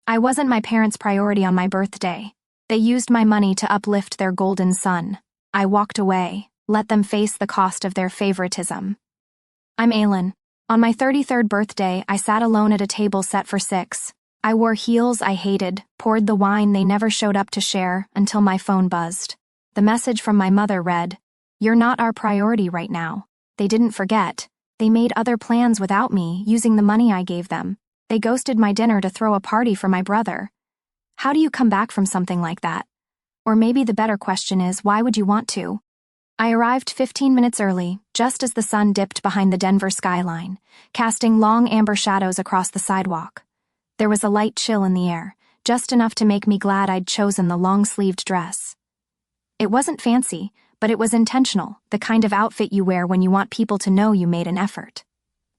I wasn't my parents' priority on my birthday. They used my money to uplift their golden son. I walked away, let them face the cost of their favoritism. I'm Aylin. On my 33rd birthday, I sat alone at a table set for 6. I wore heels I hated, poured the wine they never showed up to share, until my phone buzzed. The message from my mother read, "You're not our priority right now." They didn't forget. They made other plans without me, using the money I gave them. They ghosted my dinner to throw a party for my brother. How do you come back from something like that? Or maybe the better question is, why would you want to? I arrived 15 minutes early, just as the sun dipped behind the Denver skyline, casting long amber shadows across the sidewalk. There was a light chill in the air, just enough to make me glad I'd chosen the long-sleeved dress. It wasn't fancy, but it was intentional, the kind of outfit you wear when you want people to know you made an effort.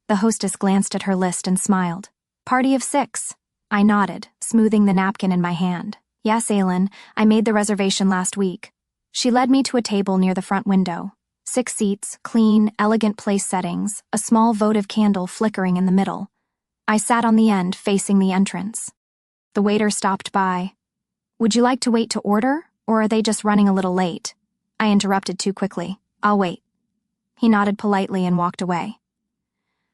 The hostess glanced at her list and smiled. "Party of 6. I nodded, smoothing the napkin in my hand. "Yes, Aylin, I made the reservation last week." She led me to a table near the front window. 6 seats, clean, elegant place settings, a small votive candle flickering in the middle. I sat on the end, facing the entrance. The waiter stopped by. "Would you like to wait to order, or are they just running a little late?" I interrupted too quickly. "I'll wait." He nodded politely and walked away.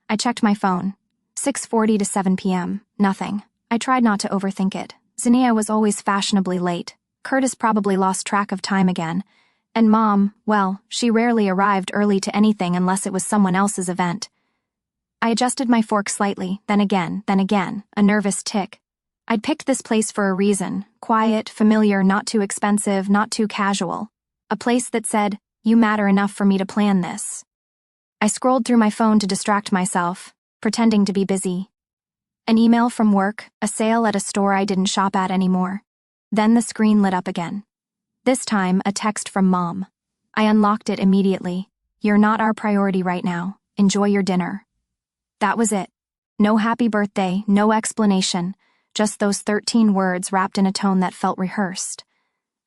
I checked my phone. 6:40 to 7 p.m. Nothing. I tried not to overthink it. Zinnia was always fashionably late. Curtis probably lost track of time again. And Mom, well, she rarely arrived early to anything unless it was someone else's event. I adjusted my fork slightly, then again, a nervous tick. I'd picked this place for a reason. Quiet, familiar, not too expensive, not too casual. A place that said, "You matter enough for me to plan this." I scrolled through my phone to distract myself, pretending to be busy. An email from work, a sale at a store I didn't shop at anymore. Then the screen lit up again. This time, a text from Mom. I unlocked it immediately. "You're not our priority right now. Enjoy your dinner." That was it. No happy birthday, no explanation, just those 13 words wrapped in a tone that felt rehearsed.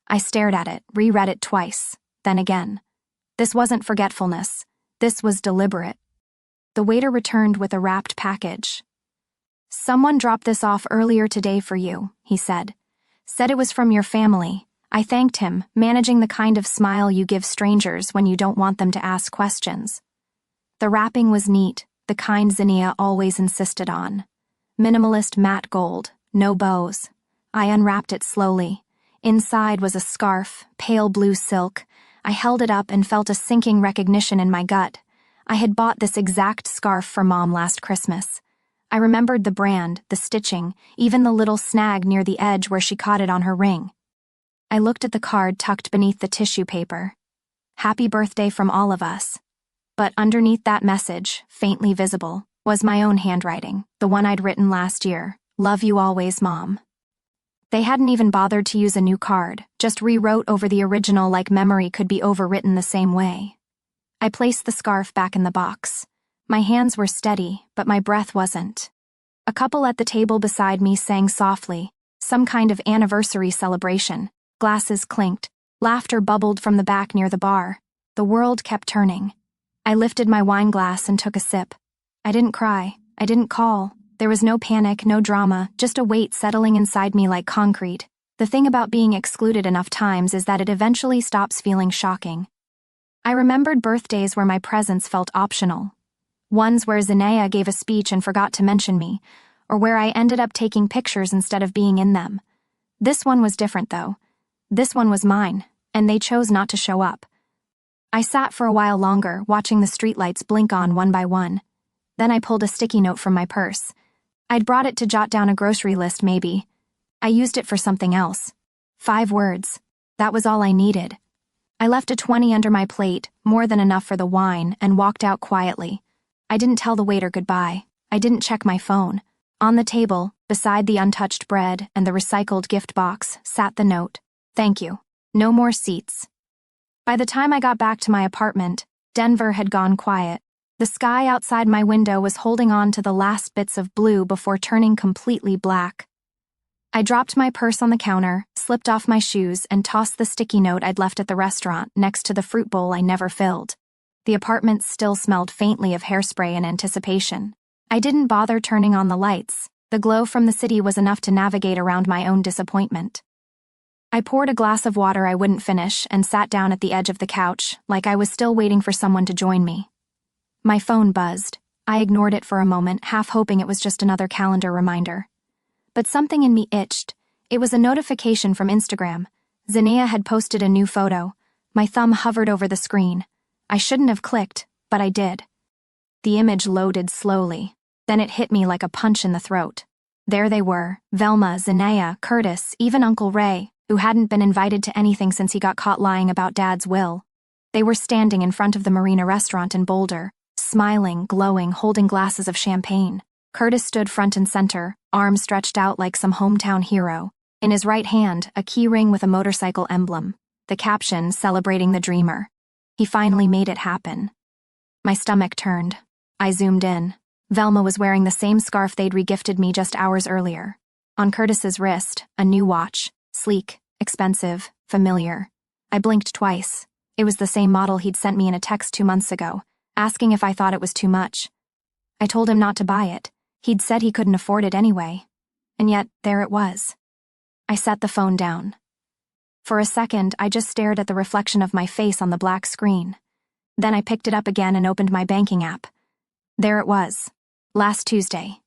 I stared at it, reread it twice, then again. This wasn't forgetfulness. This was deliberate. The waiter returned with a wrapped package. "Someone dropped this off earlier today for you," he said. "Said it was from your family." I thanked him, managing the kind of smile you give strangers when you don't want them to ask questions. The wrapping was neat, the kind Zinnia always insisted on. Minimalist matte gold, no bows. I unwrapped it slowly. Inside was a scarf, pale blue silk. I held it up and felt a sinking recognition in my gut. I had bought this exact scarf for Mom last Christmas. I remembered the brand, the stitching, even the little snag near the edge where she caught it on her ring. I looked at the card tucked beneath the tissue paper. "Happy birthday from all of us." But underneath that message, faintly visible, was my own handwriting, the one I'd written last year. "Love you always, Mom." They hadn't even bothered to use a new card, just rewrote over the original like memory could be overwritten the same way. I placed the scarf back in the box. My hands were steady, but my breath wasn't. A couple at the table beside me sang softly, some kind of anniversary celebration. Glasses clinked. Laughter bubbled from the back near the bar. The world kept turning. I lifted my wine glass and took a sip. I didn't cry. I didn't call. There was no panic, no drama, just a weight settling inside me like concrete. The thing about being excluded enough times is that it eventually stops feeling shocking. I remembered birthdays where my presence felt optional. Ones where Zinnia gave a speech and forgot to mention me, or where I ended up taking pictures instead of being in them. This one was different, though. This one was mine, and they chose not to show up. I sat for a while longer, watching the streetlights blink on one by one. Then I pulled a sticky note from my purse. I'd brought it to jot down a grocery list, maybe. I used it for something else. 5 words. That was all I needed. I left a 20 under my plate, more than enough for the wine, and walked out quietly. I didn't tell the waiter goodbye. I didn't check my phone. On the table, beside the untouched bread and the recycled gift box, sat the note. "Thank you. No more seats." By the time I got back to my apartment, Denver had gone quiet. The sky outside my window was holding on to the last bits of blue before turning completely black. I dropped my purse on the counter, slipped off my shoes, and tossed the sticky note I'd left at the restaurant next to the fruit bowl I never filled. The apartment still smelled faintly of hairspray and anticipation. I didn't bother turning on the lights. The glow from the city was enough to navigate around my own disappointment. I poured a glass of water I wouldn't finish and sat down at the edge of the couch, like I was still waiting for someone to join me. My phone buzzed. I ignored it for a moment, half hoping it was just another calendar reminder. But something in me itched. It was a notification from Instagram. Zinea had posted a new photo. My thumb hovered over the screen. I shouldn't have clicked, but I did. The image loaded slowly. Then it hit me like a punch in the throat. There they were, Velma, Zinea, Curtis, even Uncle Ray, who hadn't been invited to anything since he got caught lying about Dad's will. They were standing in front of the Marina restaurant in Boulder, smiling, glowing, holding glasses of champagne. Curtis stood front and center, arms stretched out like some hometown hero. In his right hand, a key ring with a motorcycle emblem. The caption, celebrating the dreamer. He finally made it happen. My stomach turned. I zoomed in. Velma was wearing the same scarf they'd regifted me just hours earlier. On Curtis's wrist, a new watch. Sleek, expensive, familiar. I blinked twice. It was the same model he'd sent me in a text 2 months ago, asking if I thought it was too much. I told him not to buy it. He'd said he couldn't afford it anyway. And yet, there it was. I set the phone down. For a second, I just stared at the reflection of my face on the black screen. Then I picked it up again and opened my banking app. There it was. Last Tuesday.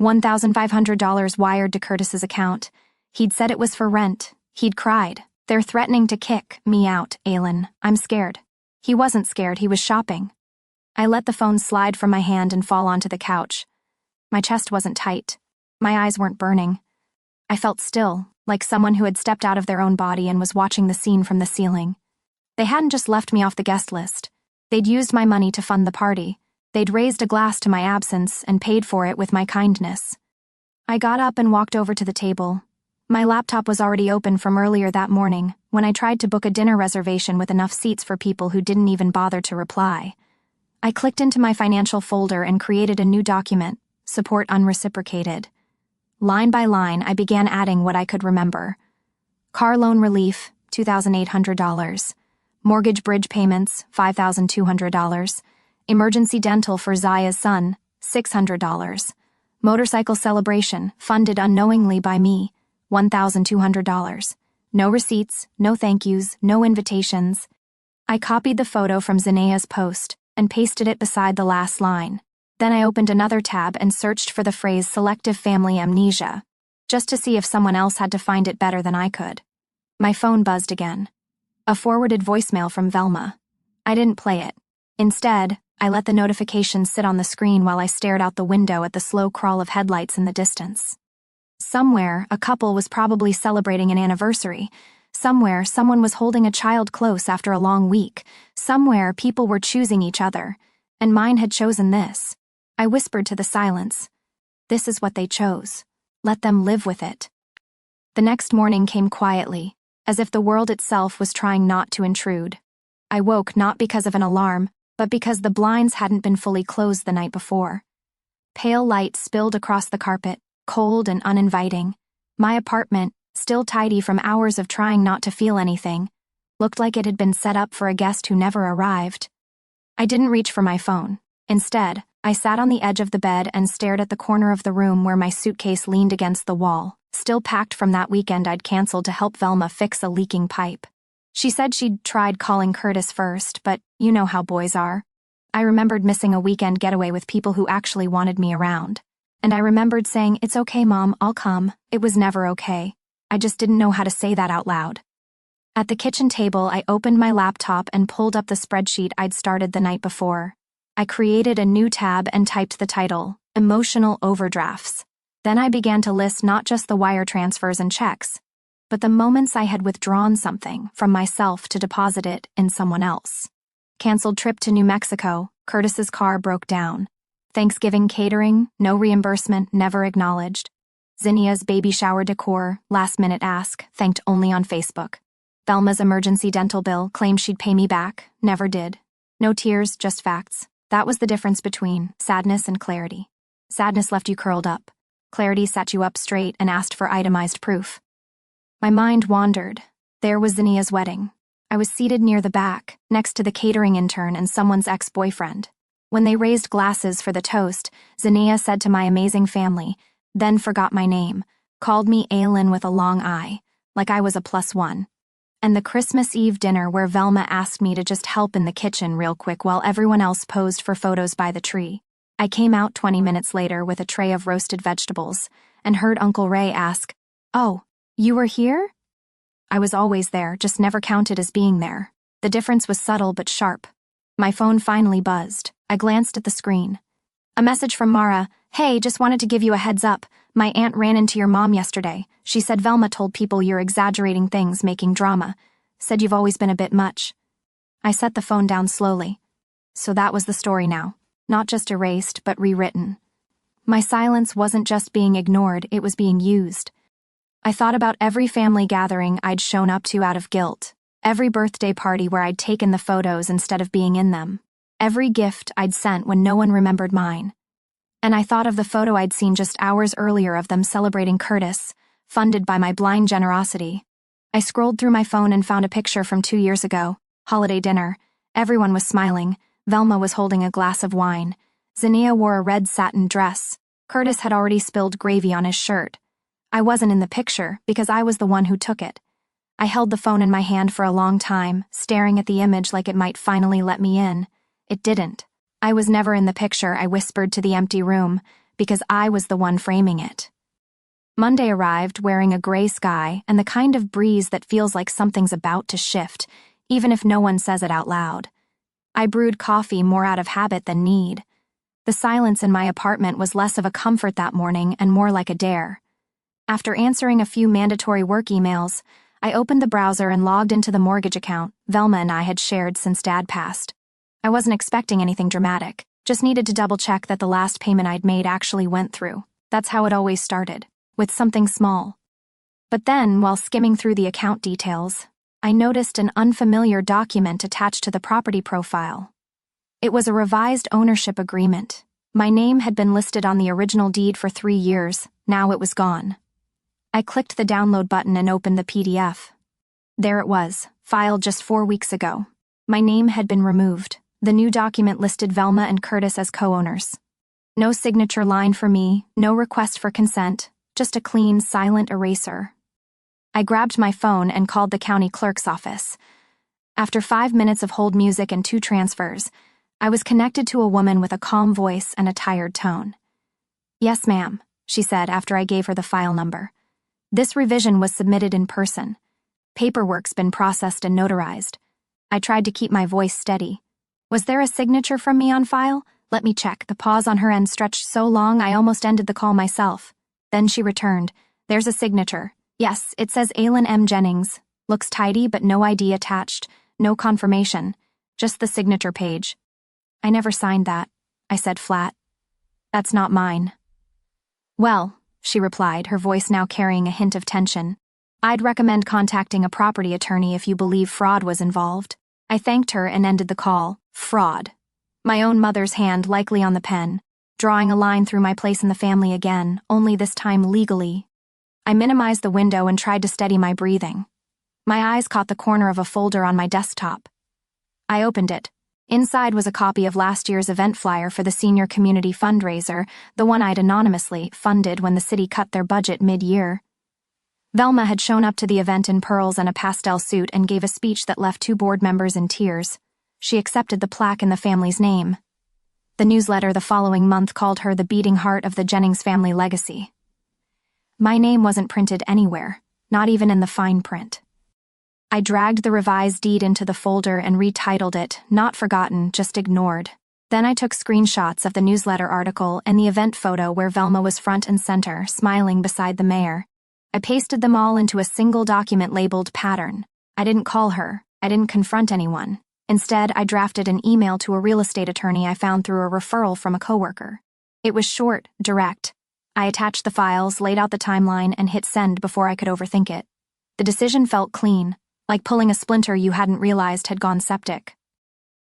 $1,500 wired to Curtis's account. He'd said it was for rent. He'd cried. They're threatening to kick me out, Aylin. I'm scared. He wasn't scared, he was shopping. I let the phone slide from my hand and fall onto the couch. My chest wasn't tight. My eyes weren't burning. I felt still, like someone who had stepped out of their own body and was watching the scene from the ceiling. They hadn't just left me off the guest list. They'd used my money to fund the party. They'd raised a glass to my absence and paid for it with my kindness. I got up and walked over to the table. My laptop was already open from earlier that morning, when I tried to book a dinner reservation with enough seats for people who didn't even bother to reply. I clicked into my financial folder and created a new document, Support Unreciprocated. Line by line, I began adding what I could remember. Car loan relief, $2,800. Mortgage bridge payments, $5,200. Emergency dental for Zaya's son, $600. Motorcycle celebration, funded unknowingly by me, $1,200. No receipts, no thank yous, no invitations. I copied the photo from Zinea's post and pasted it beside the last line. Then I opened another tab and searched for the phrase selective family amnesia, just to see if someone else had to find it better than I could. My phone buzzed again. A forwarded voicemail from Velma. I didn't play it. Instead, I let the notification sit on the screen while I stared out the window at the slow crawl of headlights in the distance. Somewhere, a couple was probably celebrating an anniversary. Somewhere, someone was holding a child close after a long week. Somewhere, people were choosing each other. And mine had chosen this. I whispered to the silence. This is what they chose. Let them live with it. The next morning came quietly, as if the world itself was trying not to intrude. I woke not because of an alarm, but because the blinds hadn't been fully closed the night before. Pale light spilled across the carpet, cold and uninviting. My apartment, still tidy from hours of trying not to feel anything, looked like it had been set up for a guest who never arrived. I didn't reach for my phone. Instead, I sat on the edge of the bed and stared at the corner of the room where my suitcase leaned against the wall, still packed from that weekend I'd canceled to help Velma fix a leaking pipe. She said she'd tried calling Curtis first, but you know how boys are. I remembered missing a weekend getaway with people who actually wanted me around. And I remembered saying, "It's okay, Mom, I'll come." It was never okay. I just didn't know how to say that out loud. At the kitchen table, I opened my laptop and pulled up the spreadsheet I'd started the night before. I created a new tab and typed the title, Emotional Overdrafts. Then I began to list not just the wire transfers and checks, but the moments I had withdrawn something from myself to deposit it in someone else. Canceled trip to New Mexico, Curtis's car broke down. Thanksgiving catering, no reimbursement, never acknowledged. Zinnia's baby shower decor, last-minute ask, thanked only on Facebook. Velma's emergency dental bill, claimed she'd pay me back, never did. No tears, just facts. That was the difference between sadness and clarity. Sadness left you curled up. Clarity sat you up straight and asked for itemized proof. My mind wandered. There was Zinnia's wedding. I was seated near the back, next to the catering intern and someone's ex-boyfriend. When they raised glasses for the toast, Zinnia said to my amazing family, then forgot my name, called me Aylin with a long I, like I was a +1. And the Christmas Eve dinner where Velma asked me to just help in the kitchen real quick while everyone else posed for photos by the tree. I came out 20 minutes later with a tray of roasted vegetables and heard Uncle Ray ask, "Oh, you were here?" I was always there, just never counted as being there. The difference was subtle but sharp. My phone finally buzzed. I glanced at the screen. A message from Mara. "Hey, just wanted to give you a heads up. My aunt ran into your mom yesterday. She said Velma told people you're exaggerating things, making drama. Said you've always been a bit much." I set the phone down slowly. So that was the story now. Not just erased, but rewritten. My silence wasn't just being ignored, it was being used. I thought about every family gathering I'd shown up to out of guilt. Every birthday party where I'd taken the photos instead of being in them. Every gift I'd sent when no one remembered mine. And I thought of the photo I'd seen just hours earlier of them celebrating Curtis, funded by my blind generosity. I scrolled through my phone and found a picture from 2 years ago. Holiday dinner. Everyone was smiling. Velma was holding a glass of wine. Zinnia wore a red satin dress. Curtis had already spilled gravy on his shirt. I wasn't in the picture because I was the one who took it. I held the phone in my hand for a long time, staring at the image like it might finally let me in. It didn't. I was never in the picture, I whispered to the empty room, because I was the one framing it. Monday arrived wearing a gray sky and the kind of breeze that feels like something's about to shift, even if no one says it out loud. I brewed coffee more out of habit than need. The silence in my apartment was less of a comfort that morning and more like a dare. After answering a few mandatory work emails, I opened the browser and logged into the mortgage account Velma and I had shared since Dad passed. I wasn't expecting anything dramatic, just needed to double-check that the last payment I'd made actually went through. That's how it always started, with something small. But then, while skimming through the account details, I noticed an unfamiliar document attached to the property profile. It was a revised ownership agreement. My name had been listed on the original deed for 3 years, now it was gone. I clicked the download button and opened the PDF. There it was, filed just 4 weeks ago. My name had been removed. The new document listed Velma and Curtis as co-owners. No signature line for me, no request for consent, just a clean, silent eraser. I grabbed my phone and called the county clerk's office. After 5 minutes of hold music and 2 transfers, I was connected to a woman with a calm voice and a tired tone. "Yes, ma'am," she said after I gave her the file number. "This revision was submitted in person. Paperwork's been processed and notarized." I tried to keep my voice steady. "Was there a signature from me on file? Let me check." The pause on her end stretched so long I almost ended the call myself. Then she returned. "There's a signature. Yes, it says Aylin M. Jennings. Looks tidy but no ID attached, no confirmation. Just the signature page." "I never signed that," I said flat. "That's not mine." "Well," she replied, her voice now carrying a hint of tension, "I'd recommend contacting a property attorney if you believe fraud was involved." I thanked her and ended the call. Fraud. My own mother's hand likely on the pen, drawing a line through my place in the family again, only this time legally. I minimized the window and tried to steady my breathing. My eyes caught the corner of a folder on my desktop. I opened it. Inside was a copy of last year's event flyer for the senior community fundraiser, the one I'd anonymously funded when the city cut their budget mid-year. Velma had shown up to the event in pearls and a pastel suit and gave a speech that left 2 board members in tears. She accepted the plaque in the family's name. The newsletter the following month called her the beating heart of the Jennings family legacy. My name wasn't printed anywhere, not even in the fine print. I dragged the revised deed into the folder and retitled it, Not Forgotten, Just Ignored. Then I took screenshots of the newsletter article and the event photo where Velma was front and center, smiling beside the mayor. I pasted them all into a single document labeled Pattern. I didn't call her. I didn't confront anyone. Instead, I drafted an email to a real estate attorney I found through a referral from a coworker. It was short, direct. I attached the files, laid out the timeline, and hit send before I could overthink it. The decision felt clean, like pulling a splinter you hadn't realized had gone septic.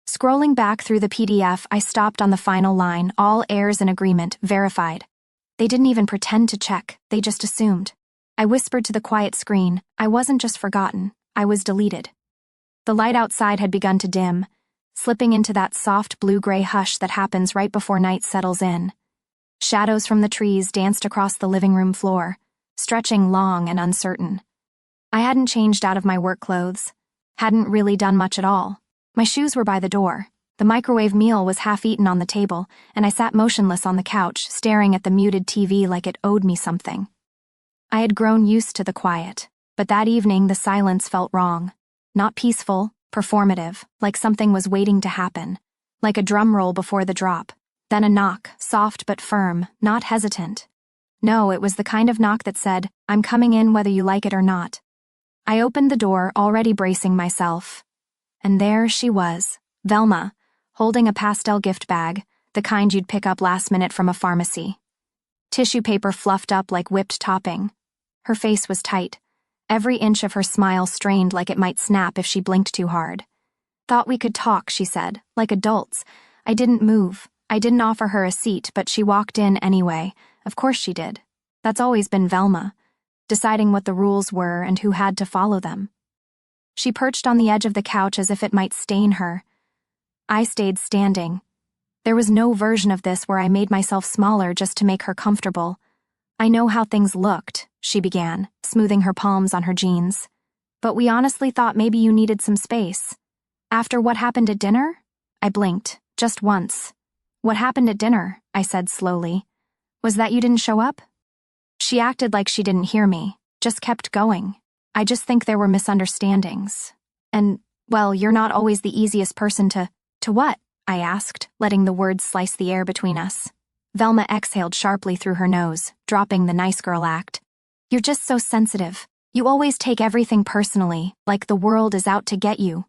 Scrolling back through the PDF, I stopped on the final line, all heirs in agreement, verified. They didn't even pretend to check, they just assumed. I whispered to the quiet screen, I wasn't just forgotten, I was deleted. The light outside had begun to dim, slipping into that soft blue-gray hush that happens right before night settles in. Shadows from the trees danced across the living room floor, stretching long and uncertain. I hadn't changed out of my work clothes. Hadn't really done much at all. My shoes were by the door. The microwave meal was half-eaten on the table, and I sat motionless on the couch, staring at the muted TV like it owed me something. I had grown used to the quiet, but that evening the silence felt wrong. Not peaceful, performative, like something was waiting to happen. Like a drum roll before the drop. Then a knock, soft but firm, not hesitant. No, it was the kind of knock that said, "I'm coming in whether you like it or not." I opened the door, already bracing myself. And there she was, Velma, holding a pastel gift bag, the kind you'd pick up last minute from a pharmacy. Tissue paper fluffed up like whipped topping. Her face was tight. Every inch of her smile strained like it might snap if she blinked too hard. "Thought we could talk," she said, like adults. I didn't move. I didn't offer her a seat, but she walked in anyway. Of course she did. That's always been Velma, deciding what the rules were and who had to follow them. She perched on the edge of the couch as if it might stain her. I stayed standing. There was no version of this where I made myself smaller just to make her comfortable. "I know how things looked," she began, smoothing her palms on her jeans. "But we honestly thought maybe you needed some space. After what happened at dinner?" I blinked, just once. "What happened at dinner?" I said slowly. "Was that you didn't show up?" She acted like she didn't hear me, just kept going. "I just think there were misunderstandings. And, well, you're not always the easiest person to what?" I asked, letting the words slice the air between us. Velma exhaled sharply through her nose, dropping the nice girl act. "You're just so sensitive. You always take everything personally, like the world is out to get you."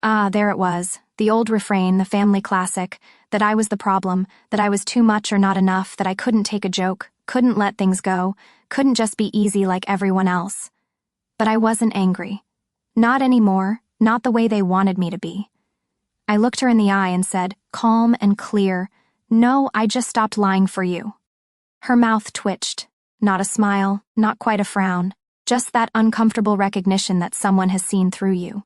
Ah, there it was, the old refrain, the family classic, that I was the problem, that I was too much or not enough, that I couldn't take a joke, couldn't let things go, couldn't just be easy like everyone else. But I wasn't angry. Not anymore, not the way they wanted me to be. I looked her in the eye and said, calm and clear, "No, I just stopped lying for you." Her mouth twitched. Not a smile, not quite a frown, just that uncomfortable recognition that someone has seen through you.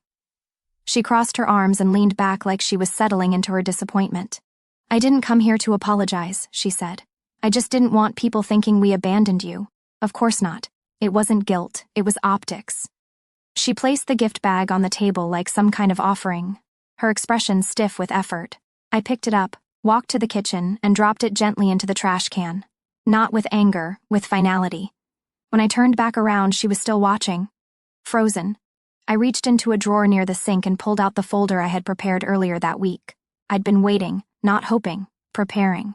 She crossed her arms and leaned back like she was settling into her disappointment. "I didn't come here to apologize," she said. "I just didn't want people thinking we abandoned you. Of course not. It wasn't guilt, it was optics." She placed the gift bag on the table like some kind of offering, her expression stiff with effort. I picked it up, walked to the kitchen, and dropped it gently into the trash can. Not with anger, with finality. When I turned back around, she was still watching. Frozen. I reached into a drawer near the sink and pulled out the folder I had prepared earlier that week. I'd been waiting, not hoping, preparing.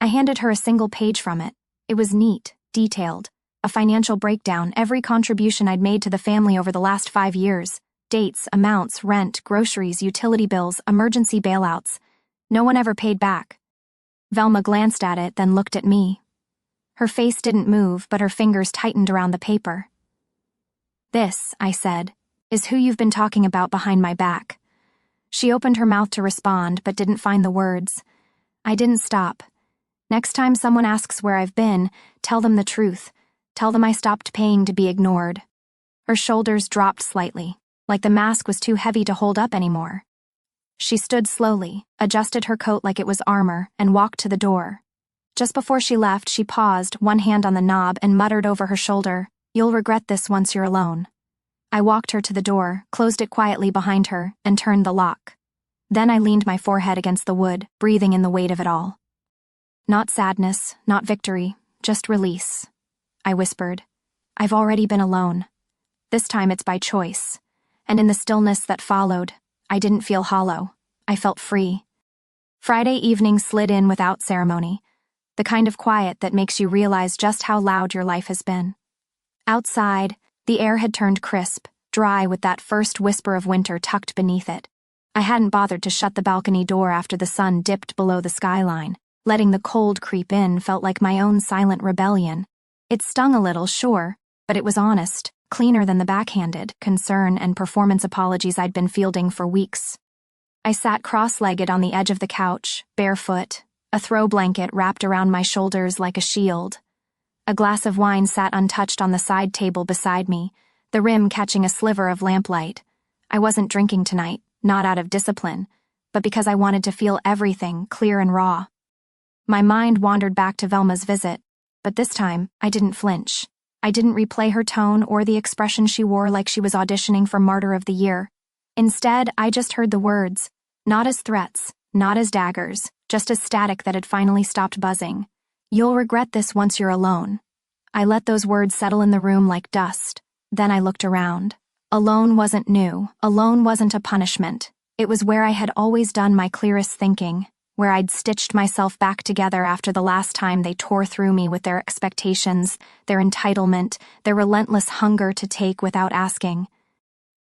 I handed her a single page from it. It was neat, detailed. A financial breakdown, every contribution I'd made to the family over the last 5 years. Dates, amounts, rent, groceries, utility bills, emergency bailouts. No one ever paid back. Velma glanced at it, then looked at me. Her face didn't move, but her fingers tightened around the paper. "This," I said, "is who you've been talking about behind my back." She opened her mouth to respond, but didn't find the words. I didn't stop. "Next time someone asks where I've been, tell them the truth. Tell them I stopped paying to be ignored." Her shoulders dropped slightly, like the mask was too heavy to hold up anymore. She stood slowly, adjusted her coat like it was armor, and walked to the door. Just before she left, she paused, one hand on the knob, and muttered over her shoulder, "You'll regret this once you're alone." I walked her to the door, closed it quietly behind her, and turned the lock. Then I leaned my forehead against the wood, breathing in the weight of it all. Not sadness, not victory, just release. I whispered, "I've already been alone. This time it's by choice." And in the stillness that followed, I didn't feel hollow. I felt free. Friday evening slid in without ceremony, the kind of quiet that makes you realize just how loud your life has been. Outside, the air had turned crisp, dry with that first whisper of winter tucked beneath it. I hadn't bothered to shut the balcony door after the sun dipped below the skyline. Letting the cold creep in felt like my own silent rebellion. It stung a little, sure, but it was honest, cleaner than the backhanded concern and performance apologies I'd been fielding for weeks. I sat cross-legged on the edge of the couch, barefoot, a throw blanket wrapped around my shoulders like a shield. A glass of wine sat untouched on the side table beside me, the rim catching a sliver of lamplight. I wasn't drinking tonight, not out of discipline, but because I wanted to feel everything clear and raw. My mind wandered back to Velma's visit, but this time, I didn't flinch. I didn't replay her tone or the expression she wore like she was auditioning for Martyr of the Year. Instead, I just heard the words, not as threats, not as daggers, just as static that had finally stopped buzzing. You'll regret this once you're alone. I let those words settle in the room like dust. Then I looked around. Alone wasn't new. Alone wasn't a punishment. It was where I had always done my clearest thinking, where I'd stitched myself back together after the last time they tore through me with their expectations, their entitlement, their relentless hunger to take without asking.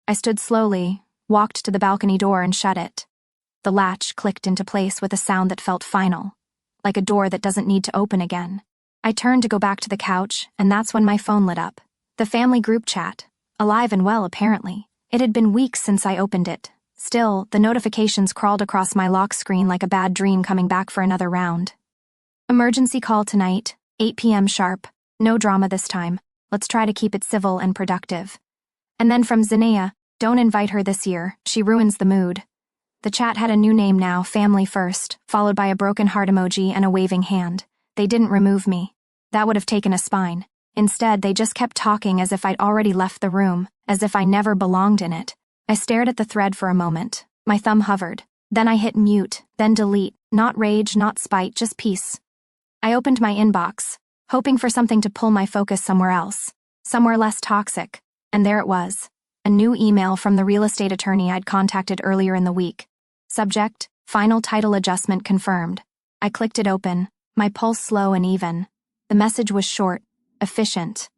I stood slowly, walked to the balcony door and shut it. The latch clicked into place with a sound that felt final, like a door that doesn't need to open again. I turned to go back to the couch, and that's when my phone lit up. The family group chat. Alive and well, apparently. It had been weeks since I opened it. Still, the notifications crawled across my lock screen like a bad dream coming back for another round. Emergency call tonight, 8 p.m. sharp. No drama this time. Let's try to keep it civil and productive. And then from Zinea, don't invite her this year. She ruins the mood. The chat had a new name now, Family First, followed by a broken heart emoji and a waving hand. They didn't remove me. That would have taken a spine. Instead, they just kept talking as if I'd already left the room, as if I never belonged in it. I stared at the thread for a moment. My thumb hovered. Then I hit mute, then delete. Not rage, not spite, just peace. I opened my inbox, hoping for something to pull my focus somewhere else, somewhere less toxic. And there it was. A new email from the real estate attorney I'd contacted earlier in the week. Subject, final title adjustment confirmed. I clicked it open, my pulse slow and even. The message was short, efficient.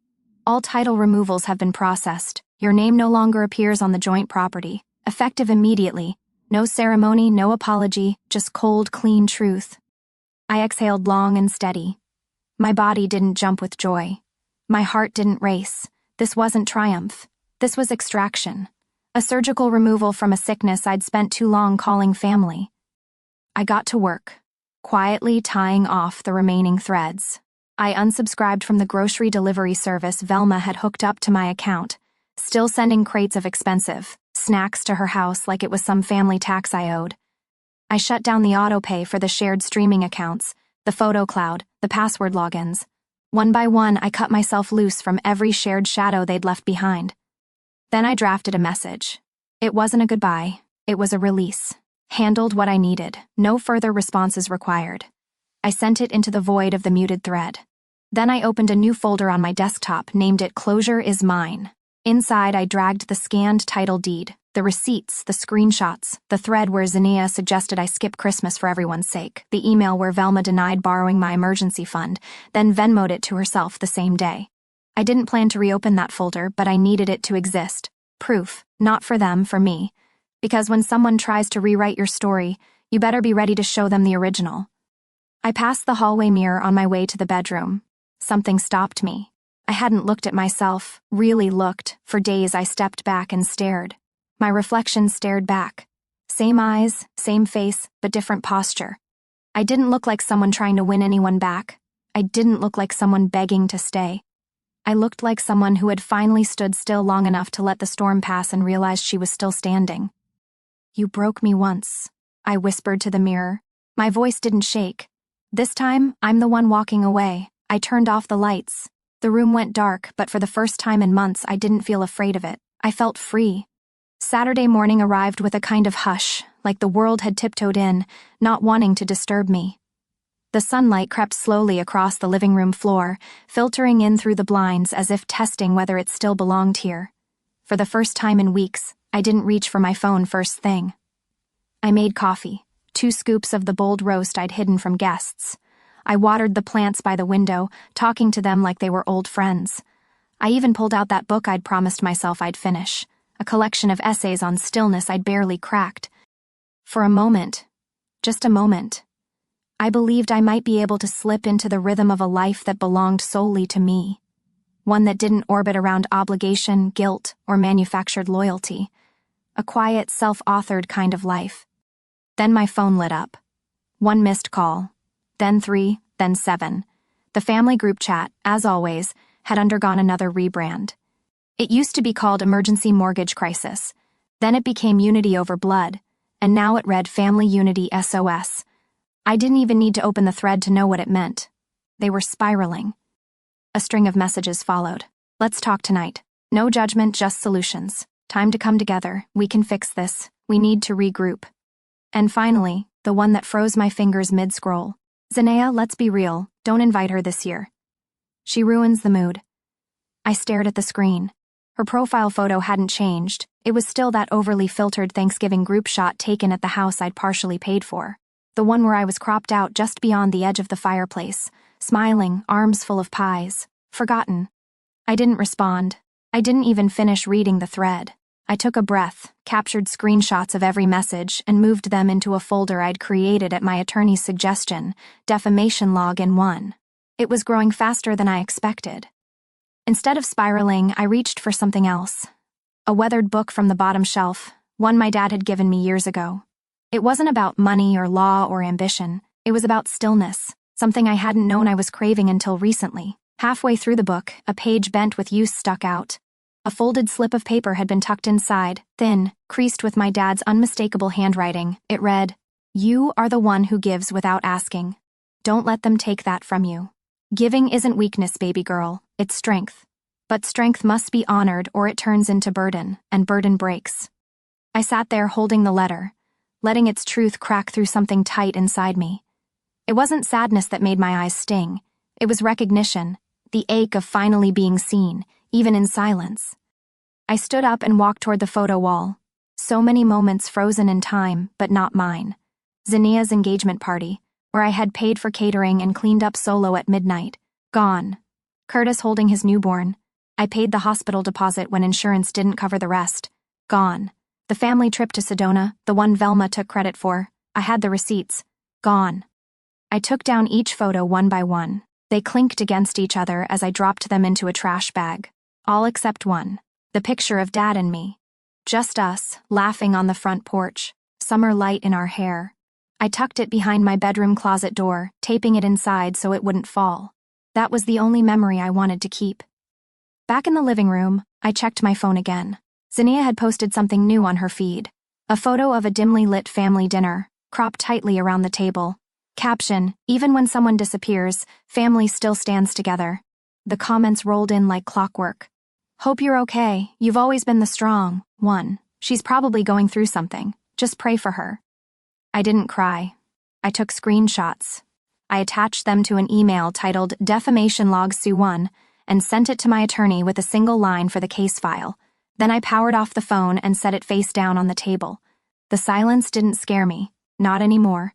All title removals have been processed. Your name no longer appears on the joint property. Effective immediately. No ceremony, no apology, just cold, clean truth. I exhaled long and steady. My body didn't jump with joy. My heart didn't race. This wasn't triumph. This was extraction. A surgical removal from a sickness I'd spent too long calling family. I got to work, quietly tying off the remaining threads. I unsubscribed from the grocery delivery service Velma had hooked up to my account, still sending crates of expensive snacks to her house like it was some family tax I owed. I shut down the autopay for the shared streaming accounts, the photo cloud, the password logins. One by one, I cut myself loose from every shared shadow they'd left behind. Then I drafted a message. It wasn't a goodbye, it was a release. Handled what I needed, no further responses required. I sent it into the void of the muted thread. Then I opened a new folder on my desktop, named it Closure is Mine. Inside, I dragged the scanned title deed, the receipts, the screenshots, the thread where Zinea suggested I skip Christmas for everyone's sake, the email where Velma denied borrowing my emergency fund, then Venmo'd it to herself the same day. I didn't plan to reopen that folder, but I needed it to exist. Proof, not for them, for me. Because when someone tries to rewrite your story, you better be ready to show them the original. I passed the hallway mirror on my way to the bedroom. Something stopped me. I hadn't looked at myself, really looked. For days I stepped back and stared. My reflection stared back. Same eyes, same face, but different posture. I didn't look like someone trying to win anyone back. I didn't look like someone begging to stay. I looked like someone who had finally stood still long enough to let the storm pass and realized she was still standing. You broke me once, I whispered to the mirror. My voice didn't shake. This time, I'm the one walking away. I turned off the lights. The room went dark, but for the first time in months, I didn't feel afraid of it. I felt free. Saturday morning arrived with a kind of hush, like the world had tiptoed in, not wanting to disturb me. The sunlight crept slowly across the living room floor, filtering in through the blinds as if testing whether it still belonged here. For the first time in weeks, I didn't reach for my phone first thing. I made coffee, 2 scoops of the bold roast I'd hidden from guests. I watered the plants by the window, talking to them like they were old friends. I even pulled out that book I'd promised myself I'd finish, a collection of essays on stillness I'd barely cracked. For a moment, just a moment, I believed I might be able to slip into the rhythm of a life that belonged solely to me. One that didn't orbit around obligation, guilt, or manufactured loyalty. A quiet, self-authored kind of life. Then my phone lit up. 1 missed call. Then 3, then 7. The family group chat, as always, had undergone another rebrand. It used to be called Emergency Mortgage Crisis. Then it became Unity Over Blood, and now it read Family Unity SOS. I didn't even need to open the thread to know what it meant. They were spiraling. A string of messages followed. Let's talk tonight. No judgment, just solutions. Time to come together. We can fix this. We need to regroup. And finally, the one that froze my fingers mid-scroll. Zanea, let's be real. Don't invite her this year. She ruins the mood. I stared at the screen. Her profile photo hadn't changed. It was still that overly filtered Thanksgiving group shot taken at the house I'd partially paid for. The one where I was cropped out just beyond the edge of the fireplace, smiling, arms full of pies. Forgotten. I didn't respond. I didn't even finish reading the thread. I took a breath, captured screenshots of every message, and moved them into a folder I'd created at my attorney's suggestion, defamation log in one. It was growing faster than I expected. Instead of spiraling, I reached for something else. A weathered book from the bottom shelf, one my dad had given me years ago. It wasn't about money or law or ambition. It was about stillness, something I hadn't known I was craving until recently. Halfway through the book, a page bent with use stuck out. A folded slip of paper had been tucked inside, thin, creased with my dad's unmistakable handwriting. It read, "You are the one who gives without asking. Don't let them take that from you. Giving isn't weakness, baby girl, it's strength. But strength must be honored or it turns into burden, and burden breaks." I sat there holding the letter, letting its truth crack through something tight inside me. It wasn't sadness that made my eyes sting. It was recognition, the ache of finally being seen, even in silence. I stood up and walked toward the photo wall. So many moments frozen in time, but not mine. Zanea's engagement party, where I had paid for catering and cleaned up solo at midnight. Gone. Curtis holding his newborn. I paid the hospital deposit when insurance didn't cover the rest. Gone. The family trip to Sedona, the one Velma took credit for. I had the receipts. Gone. I took down each photo one by one. They clinked against each other as I dropped them into a trash bag. All except one. The picture of Dad and me. Just us, laughing on the front porch. Summer light in our hair. I tucked it behind my bedroom closet door, taping it inside so it wouldn't fall. That was the only memory I wanted to keep. Back in the living room, I checked my phone again. Zanea had posted something new on her feed. A photo of a dimly lit family dinner, cropped tightly around the table. Caption, "Even when someone disappears, family still stands together." The comments rolled in like clockwork. "Hope you're okay. You've always been the strong one. She's probably going through something. Just pray for her." I didn't cry. I took screenshots. I attached them to an email titled Defamation Log Sue 1 and sent it to my attorney with a single line for the case file. Then I powered off the phone and set it face down on the table. The silence didn't scare me. Not anymore.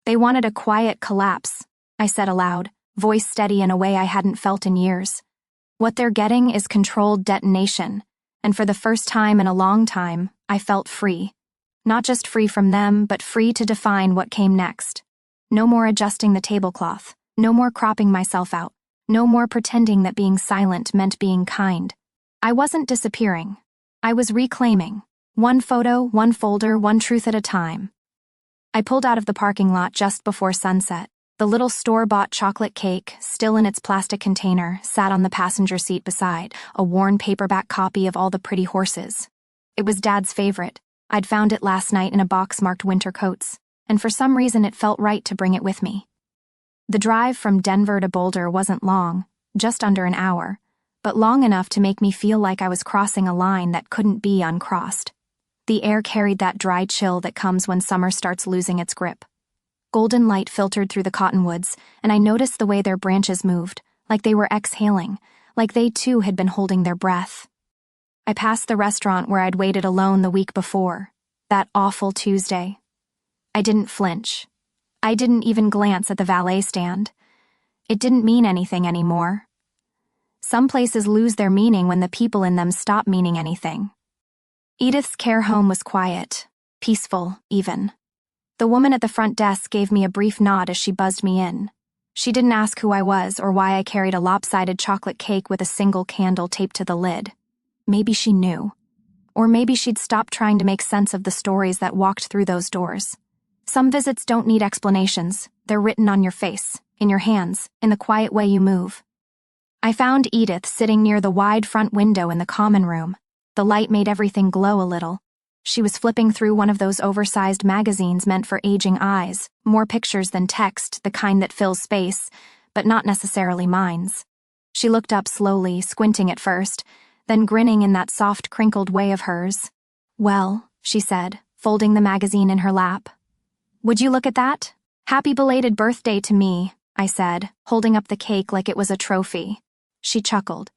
"They wanted a quiet collapse," I said aloud, voice steady in a way I hadn't felt in years. "What they're getting is controlled detonation, and for the first time in a long time, I felt free. Not just free from them, but free to define what came next. No more adjusting the tablecloth, no more cropping myself out, no more pretending that being silent meant being kind. I wasn't disappearing. I was reclaiming. One photo, one folder, one truth at a time." I pulled out of the parking lot just before sunset. The little store-bought chocolate cake, still in its plastic container, sat on the passenger seat beside, a worn paperback copy of All the Pretty Horses. It was Dad's favorite. I'd found it last night in a box marked Winter Coats, and for some reason it felt right to bring it with me. The drive from Denver to Boulder wasn't long, just under an hour, but long enough to make me feel like I was crossing a line that couldn't be uncrossed. The air carried that dry chill that comes when summer starts losing its grip. Golden light filtered through the cottonwoods, and I noticed the way their branches moved, like they were exhaling, like they too had been holding their breath. I passed the restaurant where I'd waited alone the week before, that awful Tuesday. I didn't flinch. I didn't even glance at the valet stand. It didn't mean anything anymore. Some places lose their meaning when the people in them stop meaning anything. Edith's care home was quiet, peaceful, even. The woman at the front desk gave me a brief nod as she buzzed me in. She didn't ask who I was or why I carried a lopsided chocolate cake with a single candle taped to the lid. Maybe she knew. Or maybe she'd stopped trying to make sense of the stories that walked through those doors. Some visits don't need explanations. They're written on your face, in your hands, in the quiet way you move. I found Edith sitting near the wide front window in the common room. The light made everything glow a little. She was flipping through one of those oversized magazines meant for aging eyes, more pictures than text, the kind that fills space, but not necessarily minds. She looked up slowly, squinting at first, then grinning in that soft, crinkled way of hers. "Well," she said, folding the magazine in her lap. "Would you look at that? Happy belated birthday to me," I said, holding up the cake like it was a trophy. She chuckled.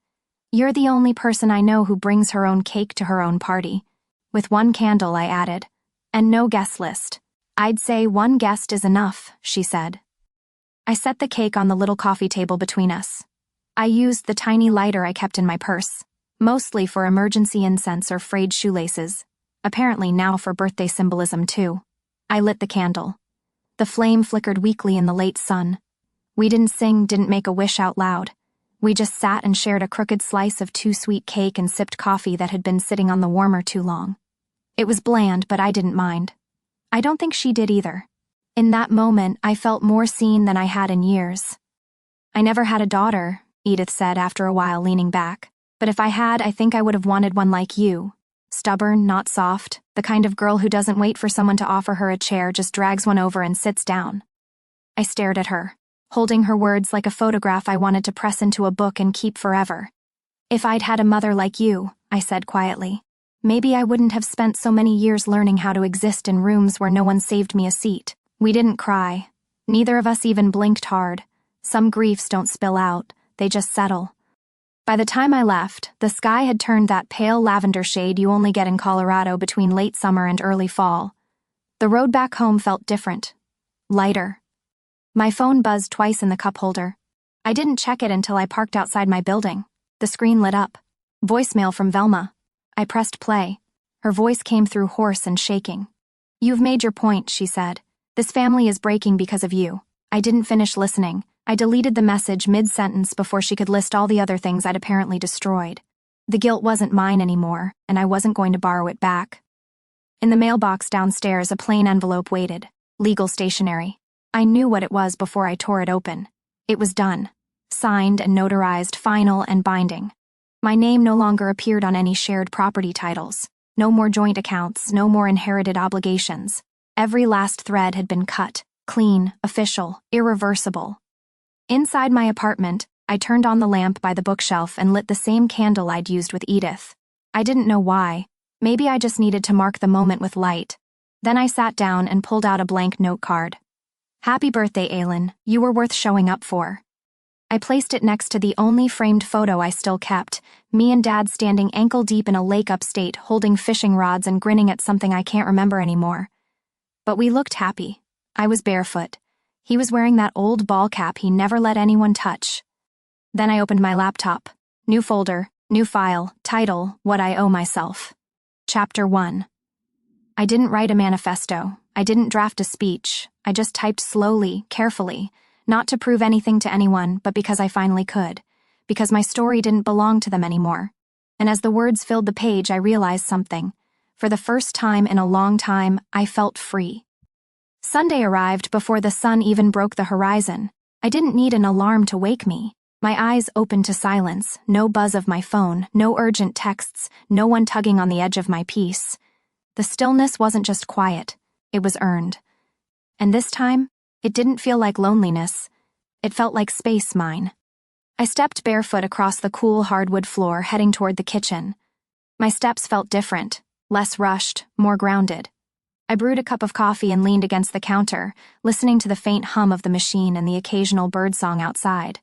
"You're the only person I know who brings her own cake to her own party." With one candle, I added. "And no guest list." "I'd say one guest is enough," she said. I set the cake on the little coffee table between us. I used the tiny lighter I kept in my purse, mostly for emergency incense or frayed shoelaces, apparently now for birthday symbolism too. I lit the candle. The flame flickered weakly in the late sun. We didn't sing, didn't make a wish out loud. We just sat and shared a crooked slice of too sweet cake and sipped coffee that had been sitting on the warmer too long. It was bland, but I didn't mind. I don't think she did either. In that moment, I felt more seen than I had in years. "I never had a daughter," Edith said after a while, leaning back. "But if I had, I think I would have wanted one like you. Stubborn, not soft, the kind of girl who doesn't wait for someone to offer her a chair, just drags one over and sits down." I stared at her, holding her words like a photograph I wanted to press into a book and keep forever. "If I'd had a mother like you," I said quietly, "maybe I wouldn't have spent so many years learning how to exist in rooms where no one saved me a seat." We didn't cry. Neither of us even blinked hard. Some griefs don't spill out, they just settle. By the time I left, the sky had turned that pale lavender shade you only get in Colorado between late summer and early fall. The road back home felt different. Lighter. My phone buzzed twice in the cup holder. I didn't check it until I parked outside my building. The screen lit up. Voicemail from Velma. I pressed play. Her voice came through hoarse and shaking. "You've made your point," she said. "This family is breaking because of you." I didn't finish listening. I deleted the message mid-sentence before she could list all the other things I'd apparently destroyed. The guilt wasn't mine anymore, and I wasn't going to borrow it back. In the mailbox downstairs, a plain envelope waited. Legal stationery. I knew what it was before I tore it open. It was done. Signed and notarized, final and binding. My name no longer appeared on any shared property titles. No more joint accounts, no more inherited obligations. Every last thread had been cut, clean, official, irreversible. Inside my apartment, I turned on the lamp by the bookshelf and lit the same candle I'd used with Edith. I didn't know why. Maybe I just needed to mark the moment with light. Then I sat down and pulled out a blank note card. "Happy birthday, Aylin. You were worth showing up for." I placed it next to the only framed photo I still kept, me and Dad standing ankle-deep in a lake upstate, holding fishing rods and grinning at something I can't remember anymore. But we looked happy. I was barefoot. He was wearing that old ball cap he never let anyone touch. Then I opened my laptop. New folder, new file, title, What I Owe Myself. Chapter 1. I didn't write a manifesto. I didn't draft a speech. I just typed slowly, carefully, not to prove anything to anyone, but because I finally could. Because my story didn't belong to them anymore. And as the words filled the page, I realized something. For the first time in a long time, I felt free. Sunday arrived before the sun even broke the horizon. I didn't need an alarm to wake me. My eyes opened to silence, no buzz of my phone, no urgent texts, no one tugging on the edge of my peace. The stillness wasn't just quiet, it was earned. And this time, it didn't feel like loneliness. It felt like space mine. I stepped barefoot across the cool hardwood floor, heading toward the kitchen. My steps felt different. Less rushed, more grounded. I brewed a cup of coffee and leaned against the counter, listening to the faint hum of the machine and the occasional birdsong outside.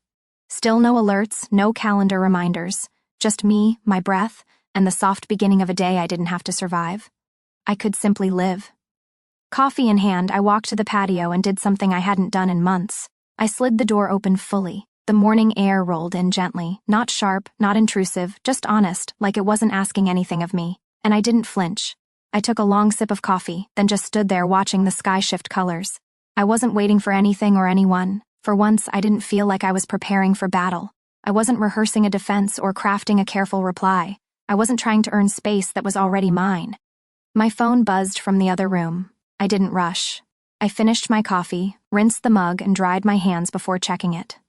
Still no alerts, no calendar reminders. Just me, my breath, and the soft beginning of a day I didn't have to survive. I could simply live. Coffee in hand, I walked to the patio and did something I hadn't done in months. I slid the door open fully. The morning air rolled in gently, not sharp, not intrusive, just honest, like it wasn't asking anything of me. And I didn't flinch. I took a long sip of coffee, then just stood there watching the sky shift colors. I wasn't waiting for anything or anyone. For once, I didn't feel like I was preparing for battle. I wasn't rehearsing a defense or crafting a careful reply. I wasn't trying to earn space that was already mine. My phone buzzed from the other room. I didn't rush. I finished my coffee, rinsed the mug, and dried my hands before checking it.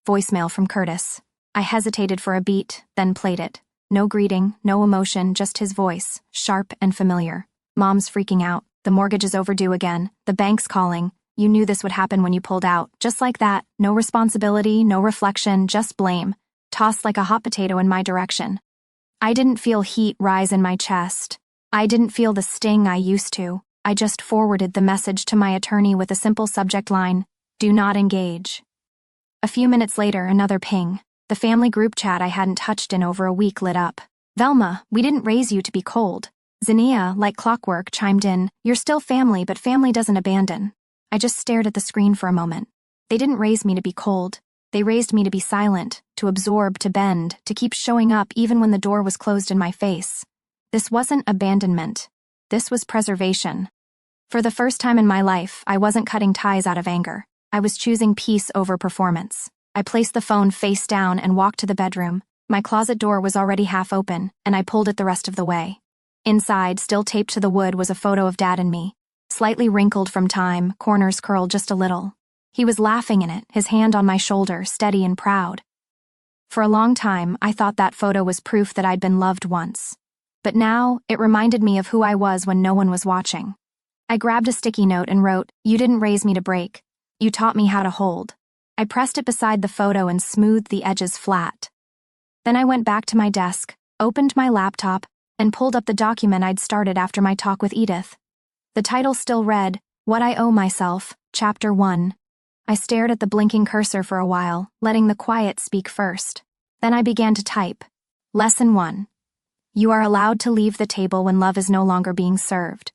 Voicemail from Curtis. I hesitated for a beat, then played it. No greeting, no emotion, just his voice, sharp and familiar. Mom's freaking out. The mortgage is overdue again. The bank's calling. You knew this would happen when you pulled out. Just like that. No responsibility, no reflection, just blame. Tossed like a hot potato in my direction. I didn't feel heat rise in my chest. I didn't feel the sting I used to. I just forwarded the message to my attorney with a simple subject line, "Do not engage." A few minutes later, another ping. The family group chat I hadn't touched in over a week lit up. "Velma, we didn't raise you to be cold." Zinnia, like clockwork, chimed in, "You're still family, but family doesn't abandon." I just stared at the screen for a moment. They didn't raise me to be cold. They raised me to be silent, to absorb, to bend, to keep showing up even when the door was closed in my face. This wasn't abandonment. This was preservation. For the first time in my life, I wasn't cutting ties out of anger. I was choosing peace over performance. I placed the phone face down and walked to the bedroom. My closet door was already half open, and I pulled it the rest of the way. Inside, still taped to the wood, was a photo of Dad and me. Slightly wrinkled from time, corners curled just a little. He was laughing in it, his hand on my shoulder, steady and proud. For a long time, I thought that photo was proof that I'd been loved once. But now, it reminded me of who I was when no one was watching. I grabbed a sticky note and wrote, "You didn't raise me to break. You taught me how to hold." I pressed it beside the photo and smoothed the edges flat. Then I went back to my desk, opened my laptop, and pulled up the document I'd started after my talk with Edith. The title still read, "What I Owe Myself, Chapter 1. I stared at the blinking cursor for a while, letting the quiet speak first. Then I began to type. Lesson 1. You are allowed to leave the table when love is no longer being served.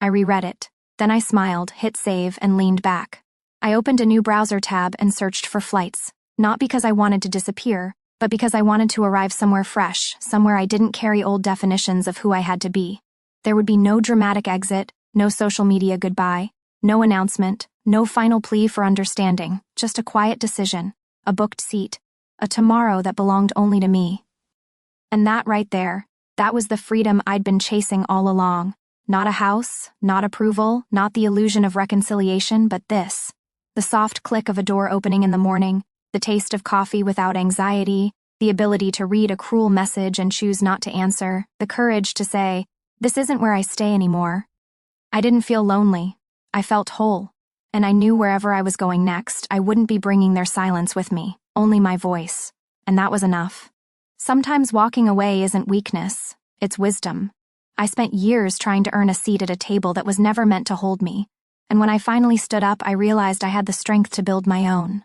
I reread it. Then I smiled, hit save, and leaned back. I opened a new browser tab and searched for flights, not because I wanted to disappear, but because I wanted to arrive somewhere fresh, somewhere I didn't carry old definitions of who I had to be. There would be no dramatic exit, no social media goodbye, no announcement, no final plea for understanding, just a quiet decision, a booked seat, a tomorrow that belonged only to me. And that right there, that was the freedom I'd been chasing all along. Not a house, not approval, not the illusion of reconciliation, but this. The soft click of a door opening in the morning, the taste of coffee without anxiety, the ability to read a cruel message and choose not to answer, the courage to say, "This isn't where I stay anymore." I didn't feel lonely. I felt whole. And I knew wherever I was going next, I wouldn't be bringing their silence with me, only my voice. And that was enough. Sometimes walking away isn't weakness, it's wisdom. I spent years trying to earn a seat at a table that was never meant to hold me, and when I finally stood up, I realized I had the strength to build my own.